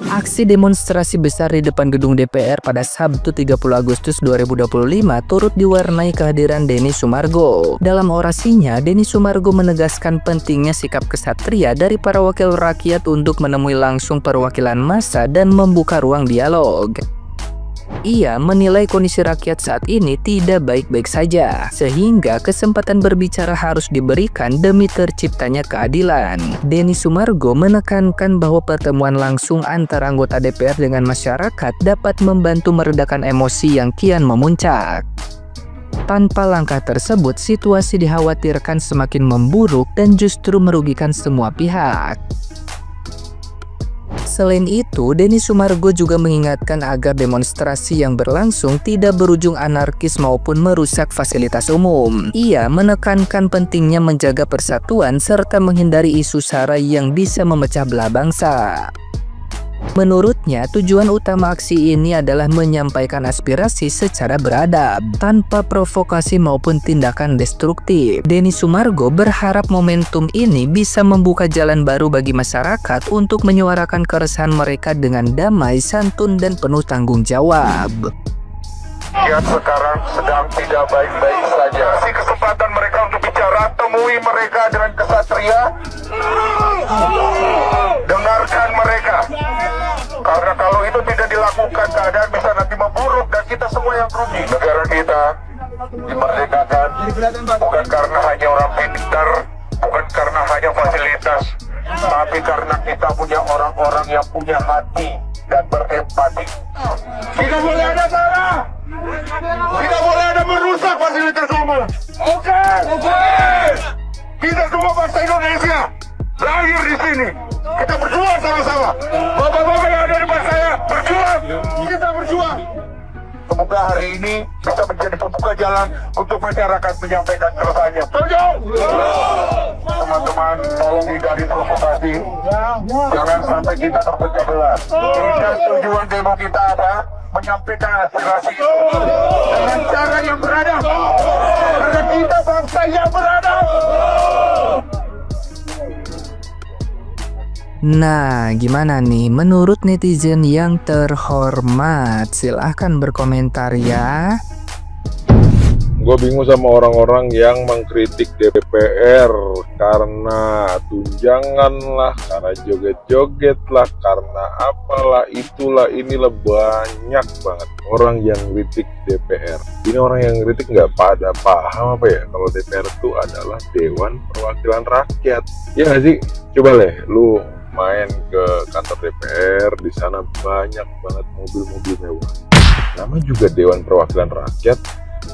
Aksi demonstrasi besar di depan gedung DPR pada Sabtu 30 Agustus 2025 turut diwarnai kehadiran Denny Sumargo. Dalam orasinya, Denny Sumargo menegaskan pentingnya sikap kesatria dari para wakil rakyat untuk menemui langsung perwakilan massa dan membuka ruang dialog. Ia menilai kondisi rakyat saat ini tidak baik-baik saja, sehingga kesempatan berbicara harus diberikan demi terciptanya keadilan. Denny Sumargo menekankan bahwa pertemuan langsung antara anggota DPR dengan masyarakat dapat membantu meredakan emosi yang kian memuncak. Tanpa langkah tersebut, situasi dikhawatirkan semakin memburuk dan justru merugikan semua pihak. Selain itu, Denny Sumargo juga mengingatkan agar demonstrasi yang berlangsung tidak berujung anarkis maupun merusak fasilitas umum. Ia menekankan pentingnya menjaga persatuan serta menghindari isu sara yang bisa memecah belah bangsa. Menurutnya, tujuan utama aksi ini adalah menyampaikan aspirasi secara beradab, tanpa provokasi maupun tindakan destruktif. Denny Sumargo berharap momentum ini bisa membuka jalan baru bagi masyarakat untuk menyuarakan keresahan mereka dengan damai, santun, dan penuh tanggung jawab. Rakyat sekarang sedang tidak baik-baik saja. Kasih kesempatan mereka untuk bicara, temui mereka dengan kesatria, dengarkan mereka. Karena kalau itu tidak dilakukan, keadaan bisa nanti memburuk dan kita semua yang rugi. Negara kita dimerdekakan bukan karena hanya orang pintar, bukan karena hanya fasilitas, tapi karena kita punya orang-orang yang punya hati dan berempati. Tidak boleh ada sara, tidak boleh ada merusak fasilitas umum. Oke. Kita semua bangsa Indonesia lahir di sini. Kita berjuang sama-sama. Bapak-bapak yang ada di depan saya berjuang. Kita berjuang. Semoga hari ini bisa menjadi pembuka jalan untuk masyarakat menyampaikan keresahannya. Setuju? Teman-teman, tolong hindari provokasi. Jangan sampai kita terpecah belah. Kita tujuan demo kita apa? Menyampaikan aspirasi dengan cara yang beradab. Karena kita bangsa yang beradab. Nah, gimana nih menurut netizen yang terhormat? Silahkan berkomentar ya. Gue bingung sama orang-orang yang mengkritik DPR karena tunjangan lah, karena joget-joget lah, karena apalah, itulah, inilah, banyak banget orang yang kritik DPR. Ini orang yang kritik nggak pada paham apa ya, kalau DPR itu adalah Dewan Perwakilan Rakyat. Ya nggak sih? Coba lu main ke kantor DPR, di sana banyak banget mobil-mobil mewah. Namanya juga Dewan Perwakilan Rakyat.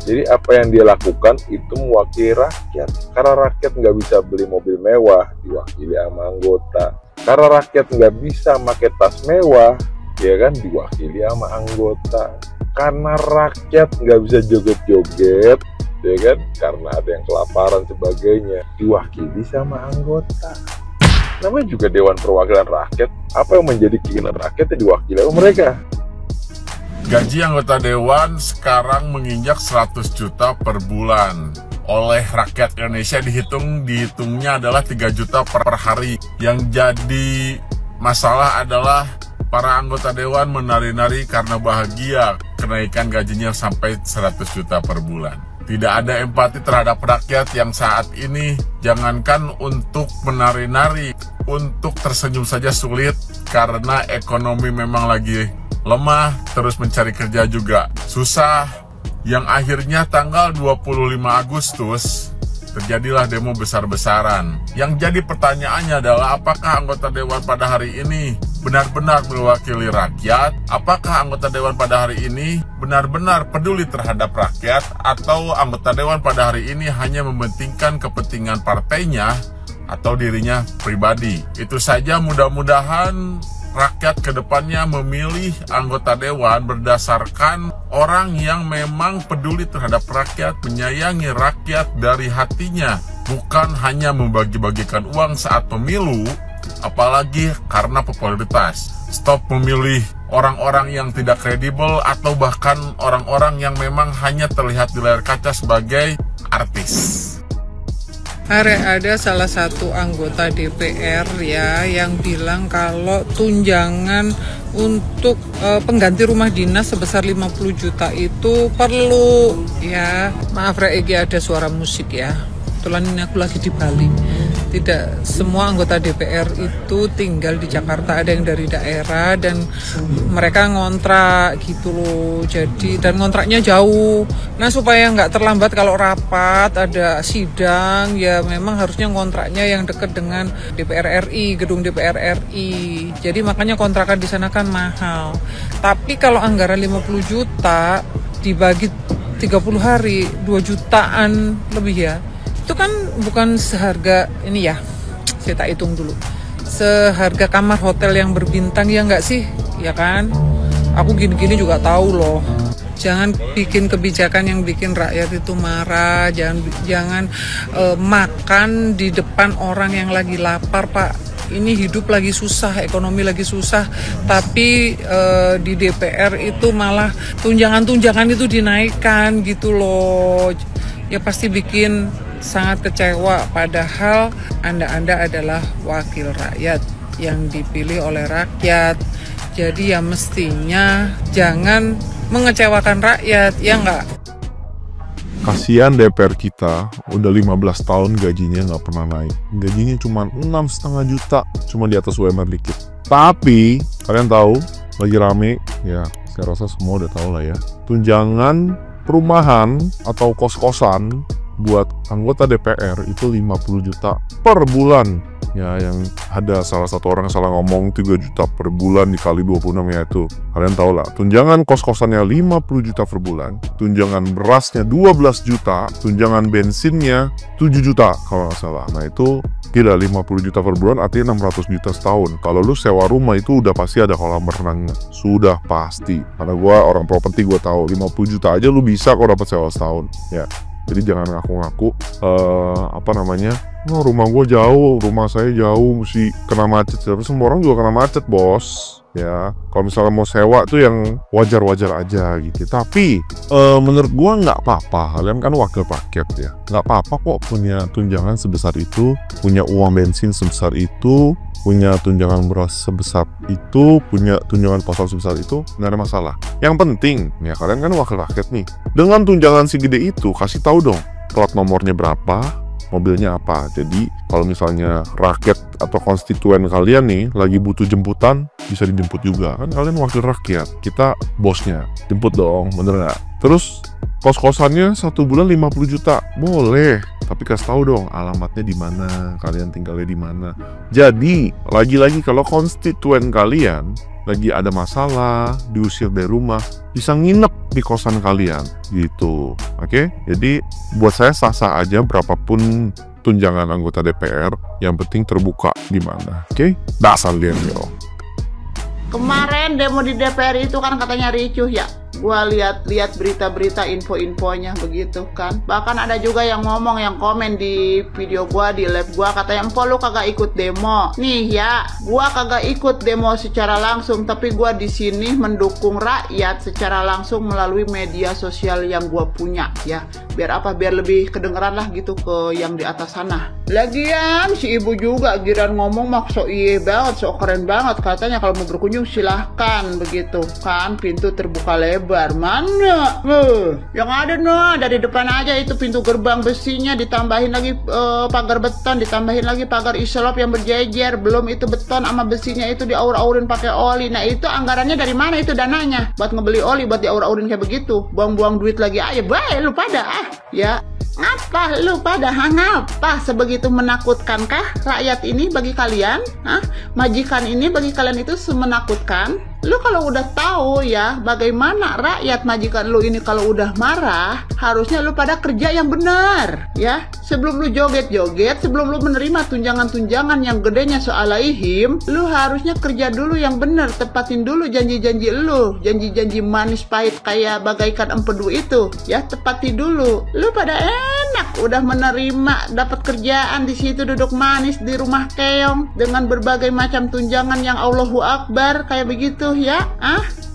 Jadi apa yang dia lakukan itu mewakili rakyat. Karena rakyat nggak bisa beli mobil mewah, diwakili sama anggota. Karena rakyat nggak bisa pakai tas mewah, ya kan, diwakili sama anggota. Karena rakyat nggak bisa joget-joget, ya kan, karena ada yang kelaparan sebagainya, diwakili sama anggota. Namanya juga Dewan Perwakilan Rakyat. Apa yang menjadi keinginan rakyat diwakili oleh mereka. Gaji anggota Dewan sekarang menginjak 100 juta per bulan. Oleh rakyat Indonesia dihitungnya adalah 3 juta per hari. Yang jadi masalah adalah para anggota Dewan menari-nari karena bahagia kenaikan gajinya sampai 100 juta per bulan. Tidak ada empati terhadap rakyat yang saat ini, jangankan untuk menari-nari, untuk tersenyum saja sulit karena ekonomi memang lagi lemah, terus mencari kerja juga susah. Yang akhirnya tanggal 25 Agustus terjadilah demo besar-besaran. Yang jadi pertanyaannya adalah apakah anggota Dewan pada hari ini benar-benar mewakili rakyat? Apakah anggota Dewan pada hari ini benar-benar peduli terhadap rakyat? Atau anggota Dewan pada hari ini hanya mementingkan kepentingan partainya atau dirinya pribadi? Itu saja, mudah-mudahan rakyat kedepannya memilih anggota Dewan berdasarkan orang yang memang peduli terhadap rakyat, menyayangi rakyat dari hatinya, bukan hanya membagi-bagikan uang saat pemilu, apalagi karena popularitas. Stop memilih orang-orang yang tidak kredibel atau bahkan orang-orang yang memang hanya terlihat di layar kaca sebagai artis. Ada salah satu anggota DPR ya yang bilang kalau tunjangan untuk pengganti rumah dinas sebesar 50 juta itu perlu ya. Maaf Regi, ada suara musik ya. Kebetulan ini aku lagi di Bali. Tidak semua anggota DPR itu tinggal di Jakarta, ada yang dari daerah dan mereka ngontrak gitu loh. Jadi dan ngontraknya jauh. Nah supaya nggak terlambat kalau rapat ada sidang ya memang harusnya ngontraknya yang dekat dengan DPR RI, gedung DPR RI. Jadi makanya kontrakan di sana kan mahal. Tapi kalau anggaran 50 juta dibagi 30 hari 2 jutaan lebih ya. Itu kan bukan seharga ini ya, saya tak hitung dulu, seharga kamar hotel yang berbintang ya nggak sih, ya kan? Aku gini-gini juga tahu loh. Jangan bikin kebijakan yang bikin rakyat itu marah, jangan makan di depan orang yang lagi lapar, Pak. Ini hidup lagi susah, ekonomi lagi susah, tapi di DPR itu malah tunjangan-tunjangan itu dinaikkan gitu loh. Ya pasti bikin sangat kecewa, padahal Anda adalah wakil rakyat yang dipilih oleh rakyat. Jadi ya mestinya jangan mengecewakan rakyat, ya enggak? Kasihan DPR kita, udah 15 tahun gajinya nggak pernah naik. Gajinya cuma 6,5 juta, cuma di atas UMR dikit. Tapi, kalian tahu, lagi rame, ya saya rasa semua udah tahu lah ya. Tunjangan perumahan atau kos-kosan buat anggota DPR itu 50 juta per bulan. Ya, yang ada salah satu orang salah ngomong 3 juta per bulan dikali 26 ya itu. Kalian tahu lah, tunjangan kos-kosannya 50 juta per bulan, tunjangan berasnya 12 juta, tunjangan bensinnya 7 juta kalau nggak salah. Nah itu gila, 50 juta per bulan artinya 600 juta setahun. Kalau lu sewa rumah itu udah pasti ada kolam renangnya. Sudah pasti. Karena gua orang properti, gua tahu 50 juta aja lu bisa kok dapat sewa setahun. Ya. Jadi jangan ngaku-ngaku rumah gue jauh, rumah saya jauh, mesti kena macet. Tapi semua orang juga kena macet, bos. Ya, kalau misalnya mau sewa tuh yang wajar-wajar aja gitu. Tapi menurut gue nggak apa-apa. Kalian kan wakil rakyat ya, nggak apa-apa kok punya tunjangan sebesar itu, punya uang bensin sebesar itu, punya tunjangan beras sebesar itu, punya tunjangan pasal sebesar itu, nggak ada masalah. Yang penting, ya kalian kan wakil rakyat nih. Dengan tunjangan segede itu, kasih tahu dong plat nomornya berapa, mobilnya apa. Jadi kalau misalnya rakyat atau konstituen kalian nih lagi butuh jemputan, bisa dijemput juga. Kan kalian wakil rakyat, kita bosnya. Jemput dong, bener nggak? Terus kos-kosannya 1 bulan 50 juta, boleh. Tapi kasih tahu dong alamatnya di mana, kalian tinggalnya di mana. Jadi lagi-lagi kalau konstituen kalian lagi ada masalah, diusir dari rumah, bisa nginep di kosan kalian gitu. Oke? Jadi buat saya sah-sah aja berapapun tunjangan anggota DPR, yang penting terbuka di mana. Oke? Dasar yo. Kemarin demo di DPR itu kan katanya ricuh ya. Gua lihat berita-berita info-infonya begitu kan. Bahkan ada juga yang ngomong, yang komen di video gua, di live gua, katanya empok lu kagak ikut demo. Nih ya, gua kagak ikut demo secara langsung, tapi gua di sini mendukung rakyat secara langsung melalui media sosial yang gua punya ya. Biar apa? Biar lebih kedengeran lah gitu ke yang di atas sana. Lagian si ibu juga giran ngomong mak so iye banget, so keren banget, katanya kalau mau berkunjung silahkan begitu kan, pintu terbuka lebar. Mana? Yang ada dari depan aja itu pintu gerbang besinya, ditambahin lagi pagar beton, ditambahin lagi pagar isolop yang berjejer, belum itu beton sama besinya itu diaur-aurin pakai oli. Nah itu anggarannya dari mana itu dananya? Buat ngebeli oli, buat diaur-aurin kayak begitu, buang-buang duit lagi aja. Baik lu pada ya. Apa lu pada ngapa sebegitu menakutkankah rakyat ini bagi kalian? Majikan ini bagi kalian itu semenakutkan? Lu kalau udah tahu ya bagaimana rakyat majikan lu ini kalau udah marah, harusnya lu pada kerja yang benar ya. Sebelum lu joget-joget, sebelum lu menerima tunjangan-tunjangan yang gedenya soalaihim, lu harusnya kerja dulu yang benar, tepatin dulu janji-janji lu, janji-janji manis pahit kayak bagaikan empedu itu ya, tepati dulu. Lu pada enak udah menerima dapat kerjaan di situ, duduk manis di rumah keong dengan berbagai macam tunjangan yang Allahu Akbar kayak begitu ya.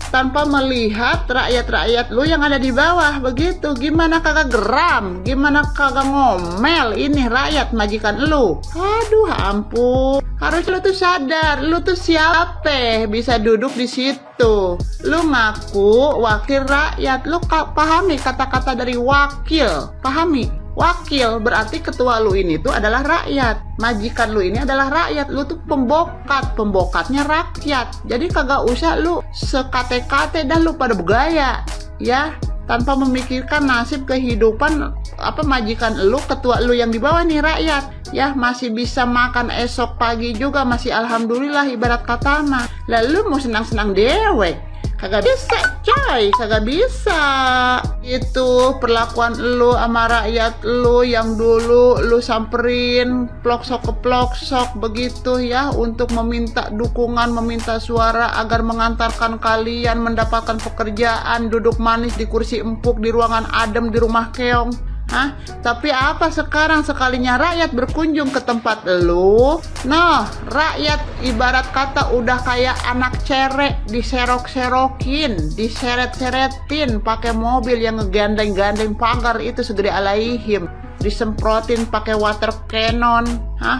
tanpa melihat rakyat-rakyat lu yang ada di bawah begitu. Gimana kagak geram, gimana kagak ngomel ini rakyat majikan lu. Aduh ampun, harus lu tuh sadar, lu tuh siapa bisa duduk di situ. Lu ngaku wakil rakyat, lu pahami kata-kata dari wakil, pahami? Wakil berarti ketua lu ini tuh adalah rakyat, majikan lu ini adalah rakyat, lu tuh pembokat, pembokatnya rakyat. Jadi kagak usah lu sekate-kate dah lu pada bergaya ya, tanpa memikirkan nasib kehidupan majikan lu, ketua lu yang di bawah nih rakyat ya, masih bisa makan esok pagi juga, masih alhamdulillah ibarat kata mah. Lalu mau senang-senang dewek, kagak bisa coy, kagak bisa. Itu perlakuan lu sama rakyat lu yang dulu lu samperin ploksok ke ploksok begitu ya, untuk meminta dukungan, meminta suara agar mengantarkan kalian mendapatkan pekerjaan, duduk manis di kursi empuk di ruangan adem di rumah keong. Tapi apa sekarang sekalinya rakyat berkunjung ke tempat lu, nah rakyat ibarat kata udah kayak anak cerek, diserok-serokin, diseret-seretin pakai mobil yang ngegandeng-gandeng pagar itu segede alaihim, disemprotin pakai water cannon.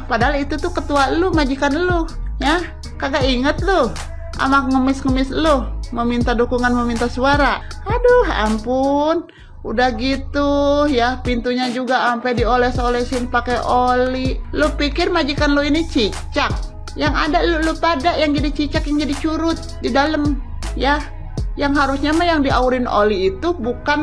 Padahal itu tuh ketua lu, majikan lu ya, kagak inget lu sama ngemis-ngemis lu meminta dukungan, meminta suara. Aduh ampun. Udah gitu ya, pintunya juga sampai dioles-olesin pakai oli. Lu pikir majikan lu ini cicak? Yang ada lu pada yang jadi cicak, yang jadi curut di dalam ya. Yang harusnya mah yang diaurin oli itu bukan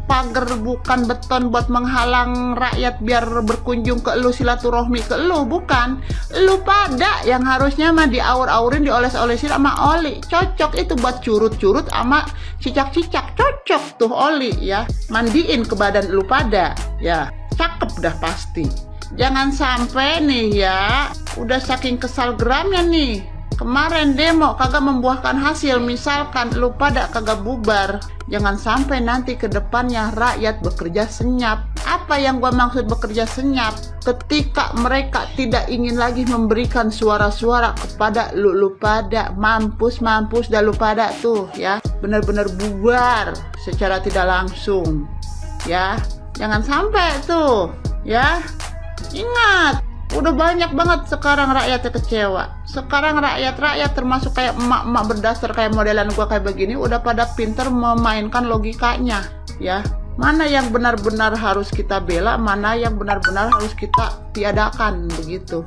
pagar, bukan beton buat menghalang rakyat biar berkunjung ke lu, silaturahmi ke lu, bukan. Lu pada yang harusnya mah diaur-aurin, dioles-olesin sama oli. Cocok itu buat curut-curut sama cicak-cicak, cocok tuh oli ya. Mandiin ke badan lu pada ya, cakep dah pasti. Jangan sampai nih ya, udah saking kesal geramnya nih, kemarin demo kagak membuahkan hasil, misalkan lu pada kagak bubar. Jangan sampai nanti ke depannya rakyat bekerja senyap. Apa yang gua maksud bekerja senyap? Ketika mereka tidak ingin lagi memberikan suara-suara kepada lu pada, mampus dah lu pada tuh ya, bener-bener bubar secara tidak langsung ya. Jangan sampai tuh ya. Ingat, udah banyak banget sekarang rakyatnya kecewa. Sekarang rakyat termasuk kayak emak-emak berdasar kayak modelan gua kayak begini udah pada pinter memainkan logikanya ya. Mana yang benar-benar harus kita bela, mana yang benar-benar harus kita tiadakan begitu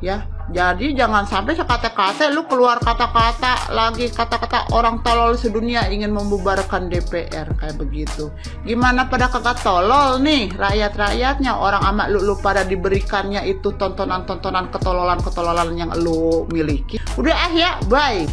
ya. Jadi jangan sampai sekata-kata lu keluar kata-kata lagi, kata-kata orang tolol sedunia ingin membubarkan DPR kayak begitu. Gimana pada kagak tolol nih rakyat-rakyatnya, orang amat lu pada diberikannya itu tontonan-tontonan ketololan-ketololan yang lu miliki. Udah ya, bye.